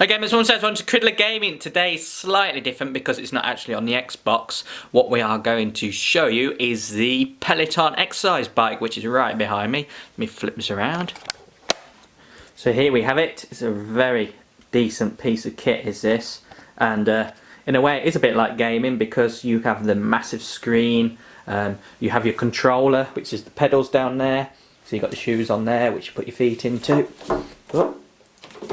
Again, this one says on to Cridler Gaming. Today is slightly different because it's not actually on the Xbox. What we are going to show you is the Peloton exercise bike, which is right behind me. Let me flip this around. So here we have it. It's a very decent piece of kit, is this, and in a way it is a bit like gaming because you have the massive screen, you have your controller, which is the pedals down there, so you've got the shoes on there which you put your feet into. Oh.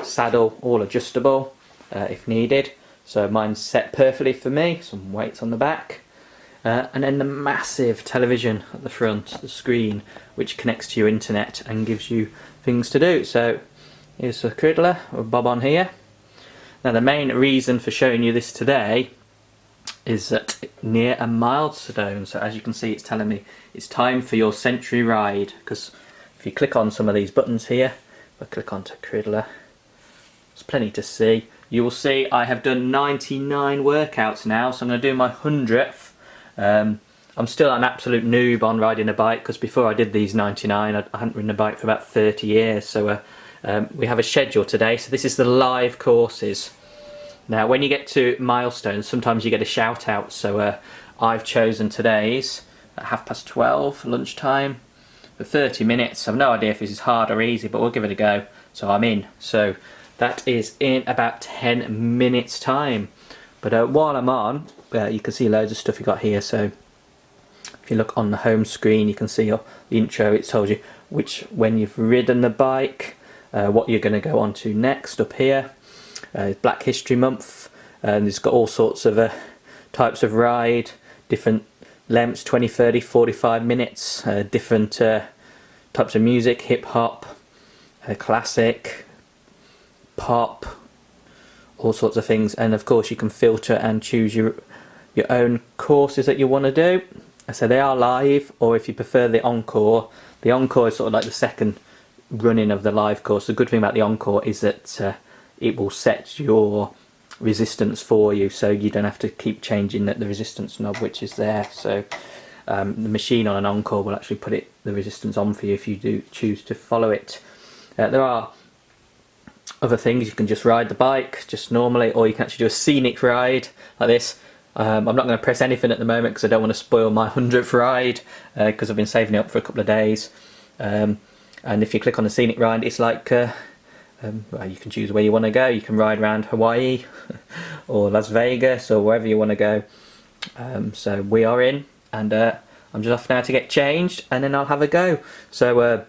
Saddle all adjustable if needed, so mine's set perfectly for me, some weights on the back, and then the massive television at the front, the screen, which connects to your internet and gives you things to do. So here's a Cridler with Bob on here. Now the main reason for showing you this today is that near a milestone, so as you can see it's telling me it's time for your century ride, because if you click on some of these buttons here, if I click onto Cridler, there's plenty to see. You will see I have done 99 workouts now, so I'm going to do my 100th. I'm still an absolute noob on riding a bike because before I did these 99 I hadn't ridden a bike for about 30 years, so we have a schedule today. So this is the live courses. Now when you get to milestones sometimes you get a shout out, so I've chosen today's at 12:30 lunchtime for 30 minutes. I've no idea if this is hard or easy, but we'll give it a go. So I'm in. So that is in about 10 minutes time. But while I'm on, you can see loads of stuff you got here. So if you look on the home screen, you can see the intro. It tells you when you've ridden the bike, what you're going to go on to next up here. Black History Month, and it's got all sorts of types of ride, different lengths, 20, 30, 45 minutes, different types of music, hip hop, classic, pop, all sorts of things. And of course you can filter and choose your own courses that you want to do. So they are live, or if you prefer the encore is sort of like the second running of the live course. The good thing about the encore is that it will set your resistance for you, so you don't have to keep changing the resistance knob which is there. So the machine on an encore will actually put the resistance on for you if you do choose to follow it. There are other things. You can just ride the bike just normally, or you can actually do a scenic ride like this. I'm not going to press anything at the moment because I don't want to spoil my 100th ride, because I've been saving it up for a couple of days. And if you click on the scenic ride, it's like well, you can choose where you want to go. You can ride around Hawaii or Las Vegas or wherever you want to go. So we are in, and I'm just off now to get changed and then I'll have a go. So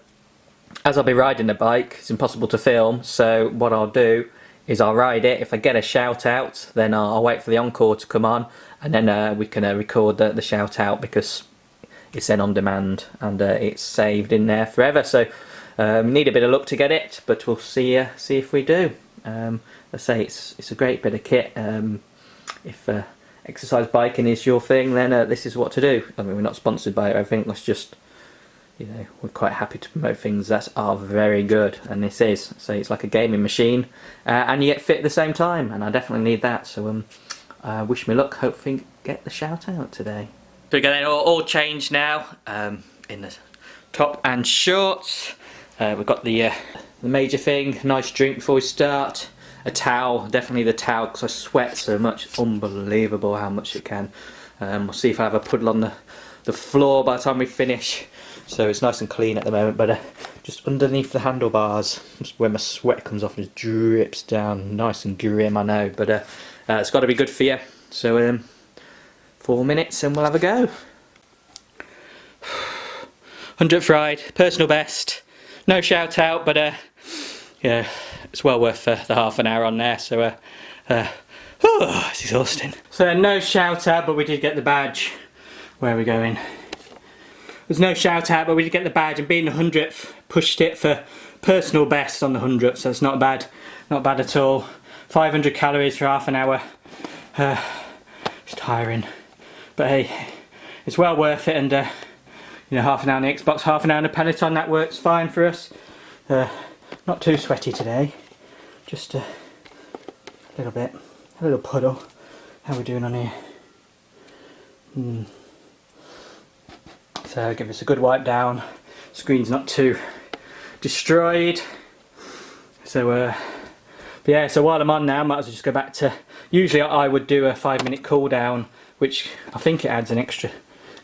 as I'll be riding the bike, it's impossible to film, so what I'll do is I'll ride it. If I get a shout out, then I'll wait for the encore to come on, and then we can record the shout out, because it's then on demand and it's saved in there forever. So we need a bit of luck to get it, but we'll see if we do. I say it's a great bit of kit. If exercise biking is your thing, then this is what to do. I mean, we're not sponsored by it or anything. Let's just, we're quite happy to promote things that are very good, and this is. So it's like a gaming machine, and you get fit at the same time, and I definitely need that. So wish me luck. Hopefully get the shout out today. So we're getting all changed now, in the top and shorts. We've got the major thing, nice drink before we start, a towel, definitely the towel because I sweat so much, unbelievable how much it can. We'll see if I have a puddle on the floor by the time we finish, so it's nice and clean at the moment, but just underneath the handlebars, where my sweat comes off and just drips down, nice and grim I know, but it's got to be good for you. So 4 minutes and we'll have a go. 100th ride, personal best. No shout out, but yeah, it's well worth the half an hour on there. So it's exhausting. So no shout out, but we did get the badge. Where are we going? There's no shout out, but we did get the badge, and being the 100th pushed it for personal best on the 100th, so it's not bad at all. 500 calories for half an hour. It's tiring, but hey, it's well worth it. And half an hour on the Xbox, half an hour on the Peloton, that works fine for us. Not too sweaty today, just a little bit, a little puddle. How are we doing on here? So give us a good wipe down. Screen's not too destroyed. So But yeah, so while I'm on now, I might as well just go back to, usually I would do a 5-minute cool down, which I think it adds an extra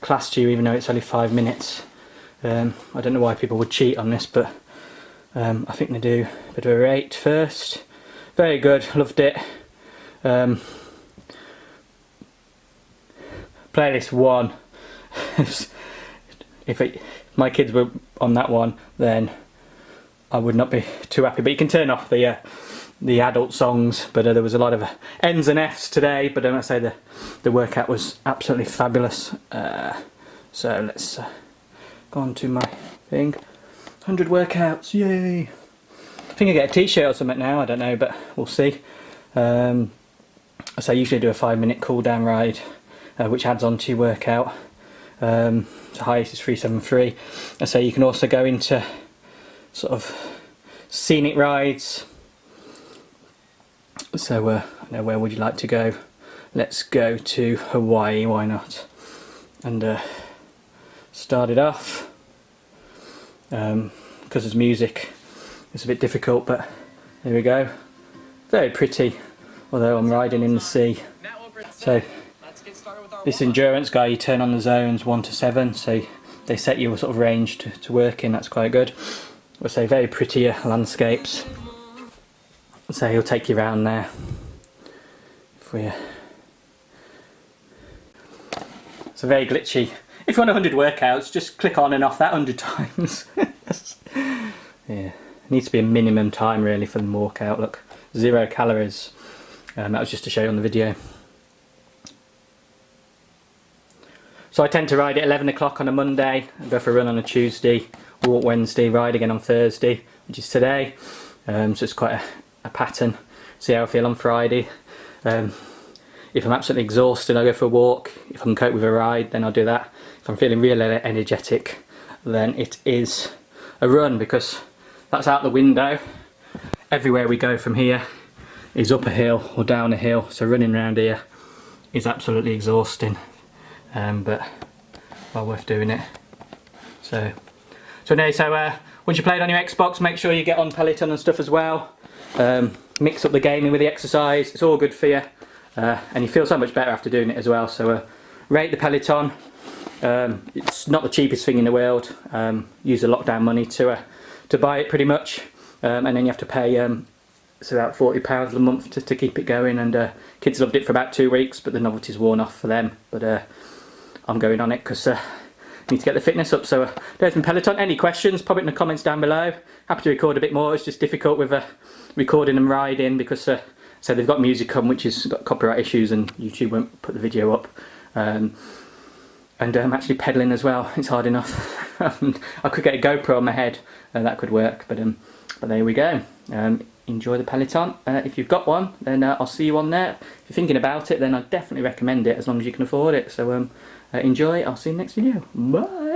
class to you even though it's only 5 minutes. I don't know why people would cheat on this, but I think they do a bit of a rate first. Very good, loved it. Playlist 1. If my kids were on that one, then I would not be too happy. But you can turn off the adult songs. But there was a lot of N's and F's today. But I must say the workout was absolutely fabulous. So let's go on to my thing. 100 workouts, yay! I think I get a t-shirt or something now. I don't know, but we'll see. So I usually do a 5-minute cool down ride, which adds on to your workout. The highest is 373. So you can also go into sort of scenic rides. So where would you like to go? Let's go to Hawaii, why not? And start it off. Because there's music, it's a bit difficult, but there we go. Very pretty, although I'm riding in the sea. So this endurance guy, you turn on the zones 1 to 7, so they set you a sort of range to work in. That's quite good. We'll say very pretty landscapes. So he'll take you around there. It's a very glitchy. If you want 100 workouts, just click on and off that 100 times. Yeah, it needs to be a minimum time really for the workout. Look, 0 calories. That was just to show you on the video. So I tend to ride at 11 o'clock on a Monday, go for a run on a Tuesday, walk Wednesday, ride again on Thursday, which is today. So it's quite a pattern. See how I feel on Friday. If I'm absolutely exhausted, I'll go for a walk. If I can cope with a ride, then I'll do that. If I'm feeling really energetic, then it is a run, because that's out the window. Everywhere we go from here is up a hill or down a hill, so running around here is absolutely exhausting. But well worth doing it. So once you play it on your Xbox, make sure you get on Peloton and stuff as well. Mix up the gaming with the exercise. It's all good for you, and you feel so much better after doing it as well. So rate the Peloton. It's not the cheapest thing in the world. Use the lockdown money to buy it pretty much, and then you have to pay it's about £40 a month to keep it going. And kids loved it for about 2 weeks, but the novelty's worn off for them. But I'm going on it because I need to get the fitness up. So there's my Peloton. Any questions, pop it in the comments down below. Happy to record a bit more. It's just difficult with recording and riding, because so they've got music on, which has got copyright issues, and YouTube won't put the video up. And I'm actually pedaling as well. It's hard enough. I could get a GoPro on my head, that could work. But there we go. Enjoy the Peloton. If you've got one, then I'll see you on there. If you're thinking about it, then I definitely recommend it, as long as you can afford it. So enjoy. I'll see you in the next video. Bye.